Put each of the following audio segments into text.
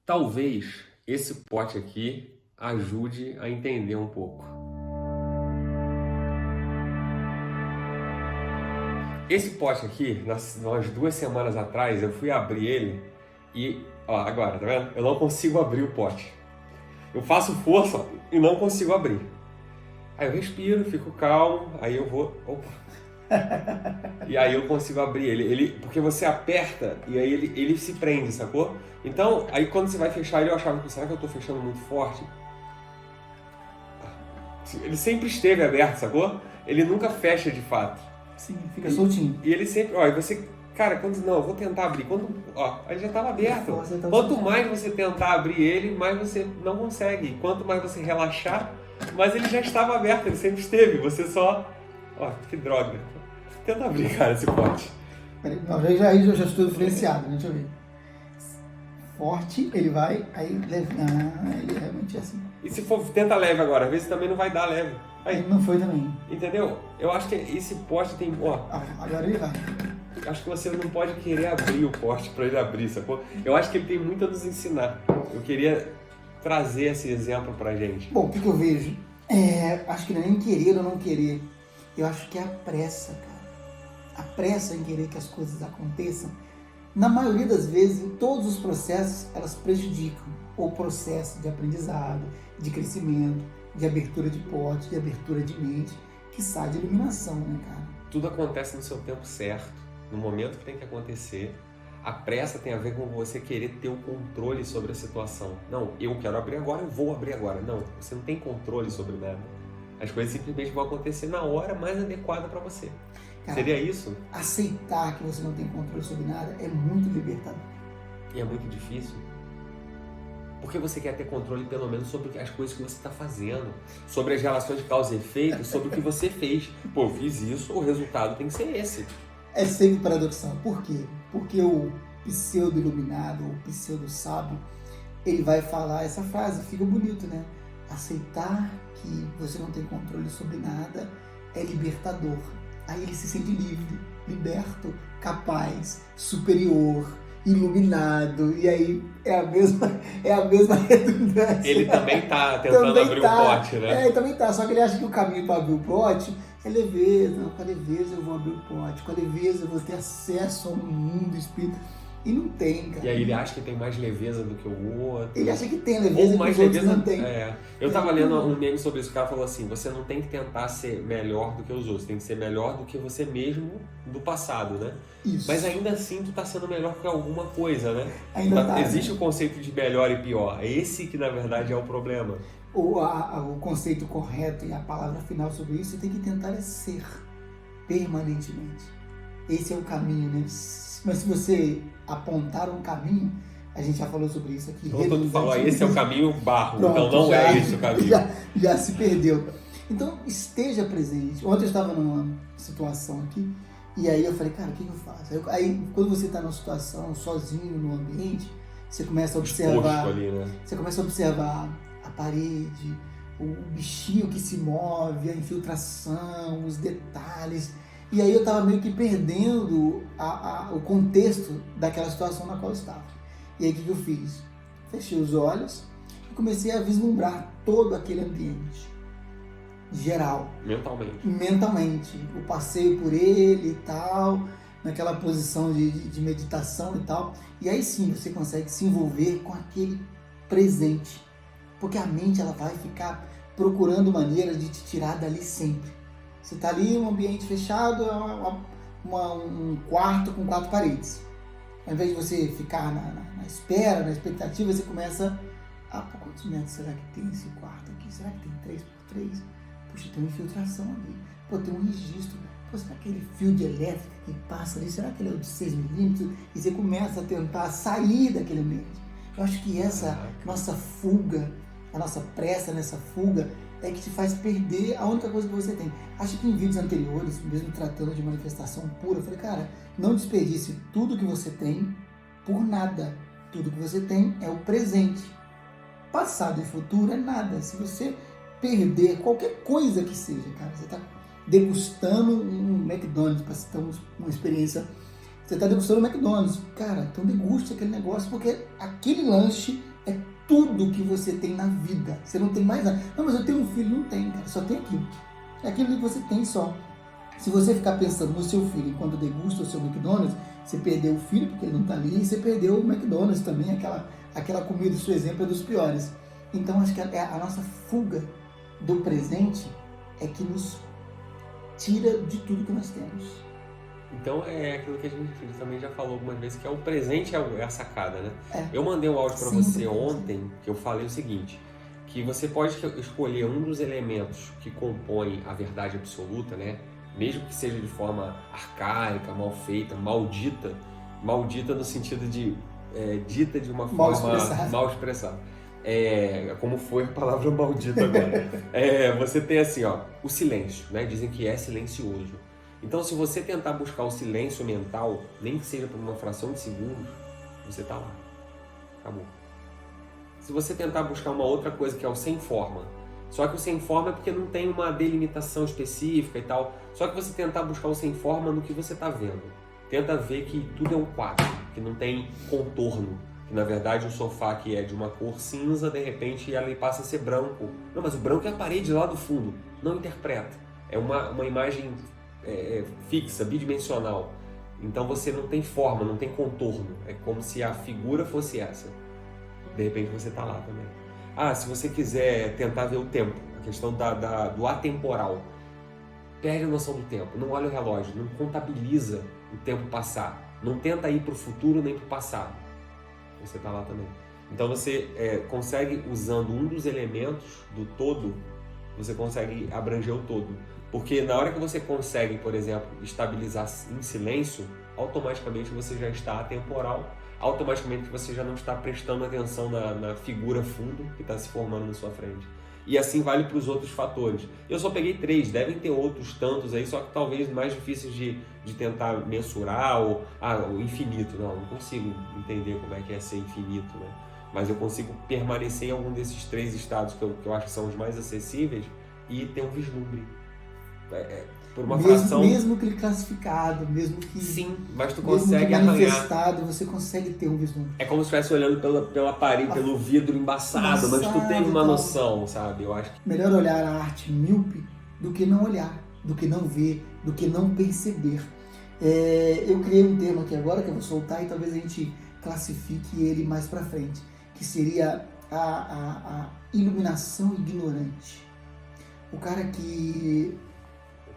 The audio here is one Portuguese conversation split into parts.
Talvez esse pote aqui ajude a entender um pouco. Esse pote aqui, umas 2 semanas atrás, eu fui abrir ele e, ó, agora, tá vendo? Eu não consigo abrir o pote. Eu faço força e não consigo abrir. Aí eu respiro, fico calmo, aí eu vou... Opa! E aí eu consigo abrir ele. Porque você aperta e aí ele se prende, sacou? Então, aí quando você vai fechar ele, eu achava, será que eu tô fechando muito forte? Ele sempre esteve aberto, sacou? Ele nunca fecha de fato. Sim, fica soltinho. E ele sempre... Ó, e você... Cara, não, eu vou tentar abrir. Ó, ele já estava aberto. Quanto mais você tentar abrir ele, mais você não consegue. Quanto mais você relaxar, mais ele já estava aberto. Ele sempre esteve. Você só... Ó, que droga. Tenta abrir, cara, esse pote. Não, já estou influenciado, né? Deixa eu ver. Forte, ele vai, aí leve. Ele realmente é assim. E se for, tenta leve agora. Às vezes também não vai dar leve. Aí. Ele não foi também. Entendeu? Eu acho que esse pote tem... Ó, agora ele vai. Acho que você não pode querer abrir o pote para ele abrir, sacou? Eu acho que ele tem muito a nos ensinar. Eu queria trazer esse exemplo pra gente. Bom, o que eu vejo? Acho que não é nem querer ou não querer. Eu acho que é a pressa, cara. A pressa em querer que as coisas aconteçam, na maioria das vezes, em todos os processos, elas prejudicam o processo de aprendizado, de crescimento, de abertura de pote, de abertura de mente, quiçá de iluminação, né, cara? Tudo acontece no seu tempo certo, no momento que tem que acontecer. A pressa tem a ver com você querer ter o controle sobre a situação. Não, eu quero abrir agora, eu vou abrir agora. Não, você não tem controle sobre nada. As coisas simplesmente vão acontecer na hora mais adequada para você. Cara, seria isso? Aceitar que você não tem controle sobre nada é muito libertador. E é muito difícil. Porque você quer ter controle pelo menos sobre as coisas que você está fazendo, sobre as relações de causa e efeito, sobre o que você fez. Pô, eu fiz isso, o resultado tem que ser esse. É sempre paradoxal. Por quê? Porque o pseudo-iluminado, o pseudo-sábio, ele vai falar essa frase, fica bonito, né? Aceitar que você não tem controle sobre nada é libertador. Aí ele se sente livre, liberto, capaz, superior, iluminado, e aí é a mesma redundância. Ele também tá tentando abrir o pote, né? Ele também tá, só que ele acha que o caminho para abrir o pote é leveza. Não, com a leveza eu vou abrir o pote, com a leveza eu vou ter acesso ao mundo do espírito. E não tem, cara. E aí ele acha que tem mais leveza do que o outro. Ele acha que tem leveza, mais que os leveza não tem. Eu tava lendo um meme sobre isso, o cara falou assim, você não tem que tentar ser melhor do que os outros, tem que ser melhor do que você mesmo do passado, né? Isso. Mas ainda assim tu tá sendo melhor que alguma coisa, né? Ainda tá, existe o conceito de melhor e pior, esse que na verdade é o problema. O conceito correto e a palavra final sobre isso, você tem que tentar ser permanentemente. Esse é o caminho, né? Mas se você apontar um caminho, a gente já falou sobre isso aqui. Então tu falou, esse é o caminho barro, pronto, então não é esse o caminho. Já se perdeu. Então esteja presente. Ontem eu estava numa situação aqui, e aí eu falei, cara, o que eu faço? Aí quando você está numa situação sozinho no ambiente, você começa a observar. Ali, né? Você começa a observar a parede, o bichinho que se move, a infiltração, os detalhes. E aí eu estava meio que perdendo o contexto daquela situação na qual eu estava. E aí o que eu fiz? Fechei os olhos e comecei a vislumbrar todo aquele ambiente geral. Mentalmente. O passeio por ele e tal, naquela posição de meditação e tal. E aí sim você consegue se envolver com aquele presente. Porque a mente ela vai ficar procurando maneiras de te tirar dali sempre. Você está ali em um ambiente fechado, um quarto com 4 paredes. Ao invés de você ficar na espera, na expectativa, você começa por quantos metros será que tem esse quarto aqui? Será que tem 3x3? Puxa, tem uma infiltração ali. Pô, tem um registro. Pô, será que aquele fio de elétrica que passa ali, será que ele é de 6 milímetros? E você começa a tentar sair daquele ambiente. Eu acho que essa nossa fuga, a nossa pressa nessa fuga, é que te faz perder a única coisa que você tem. Acho que em vídeos anteriores, mesmo tratando de manifestação pura, eu falei, cara, não desperdice tudo que você tem por nada. Tudo que você tem é o presente. Passado e futuro é nada. Se você perder qualquer coisa que seja, cara, você está degustando um McDonald's, para citar uma experiência, você está degustando um McDonald's, cara, então deguste aquele negócio, porque aquele lanche tudo que você tem na vida. Você não tem mais nada. Não, mas eu tenho um filho. Não tem, cara. Só tem aquilo. É aquilo que você tem só. Se você ficar pensando no seu filho enquanto degusta o seu McDonald's, você perdeu o filho porque ele não está ali, e você perdeu o McDonald's também, aquela comida, o seu exemplo é dos piores. Então acho que a nossa fuga do presente é que nos tira de tudo que nós temos. Então é aquilo que a gente também já falou algumas vezes, que é o presente é a sacada, né? É. Eu mandei um áudio para Sim, você ontem, que eu falei o seguinte, que você pode escolher um dos elementos que compõem a verdade absoluta, né? Mesmo que seja de forma arcaica, mal feita, maldita no sentido de dita de uma forma mal expressada. Como foi a palavra maldita agora. Você tem assim, ó, o silêncio, né? Dizem que é silencioso. Então, se você tentar buscar o silêncio mental, nem que seja por uma fração de segundos, você tá lá. Acabou. Se você tentar buscar uma outra coisa que é o sem forma, só que o sem forma é porque não tem uma delimitação específica e tal. Só que você tentar buscar o sem forma no que você está vendo. Tenta ver que tudo é um quadro, que não tem contorno. Que na verdade o sofá que é de uma cor cinza, de repente ele passa a ser branco. Não, mas o branco é a parede lá do fundo. Não interpreta. É uma imagem fixa, bidimensional. Então você não tem forma, não tem contorno. É como se a figura fosse essa. De repente você está lá também. Se você quiser tentar ver o tempo, a questão do atemporal, perde a noção do tempo, não olha o relógio, não contabiliza o tempo passar, não tenta ir para o futuro nem para o passado, você está lá também. Então você consegue, usando um dos elementos do todo, você consegue abranger o todo, porque na hora que você consegue, por exemplo, estabilizar em silêncio, automaticamente você já está atemporal, automaticamente você já não está prestando atenção na figura fundo que está se formando na sua frente. E assim vale para os outros fatores. Eu só peguei 3, devem ter outros tantos aí, só que talvez mais difíceis de tentar mensurar, ou o infinito. Não consigo entender como é que é ser infinito, né? Mas eu consigo permanecer em algum desses 3 estados que eu acho que são os mais acessíveis e ter um vislumbre. Por uma fração... Mesmo que ele classificado, mesmo que... Sim, mas tu consegue manifestado, arranhar. Você consegue ter um vislumbre. É como se estivesse olhando pela parede, pelo vidro embaçado, mas tu teve uma noção, sabe? Eu acho que... Melhor olhar a arte míope do que não olhar, do que não ver, do que não perceber. Eu criei um termo aqui agora que eu vou soltar e talvez a gente classifique ele mais pra frente, que seria a iluminação ignorante. O cara que...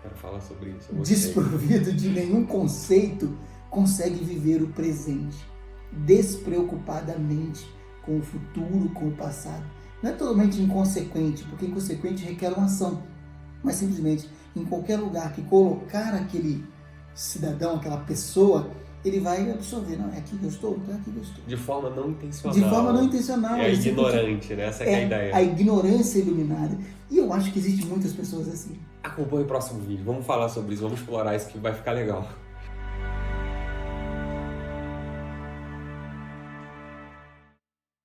Quero falar sobre isso. Desprovido de nenhum conceito, consegue viver o presente despreocupadamente com o futuro, com o passado. Não é totalmente inconsequente, porque inconsequente requer uma ação, mas simplesmente em qualquer lugar que colocar aquele cidadão, aquela pessoa, ele vai absorver. Não, é aqui que eu estou, então é aqui que eu estou. De forma não intencional. De forma não intencional. É ignorante, né? Essa é a ideia. A ignorância iluminada. E eu acho que existem muitas pessoas assim. Acompanhe o próximo vídeo. Vamos falar sobre isso, vamos explorar isso que vai ficar legal.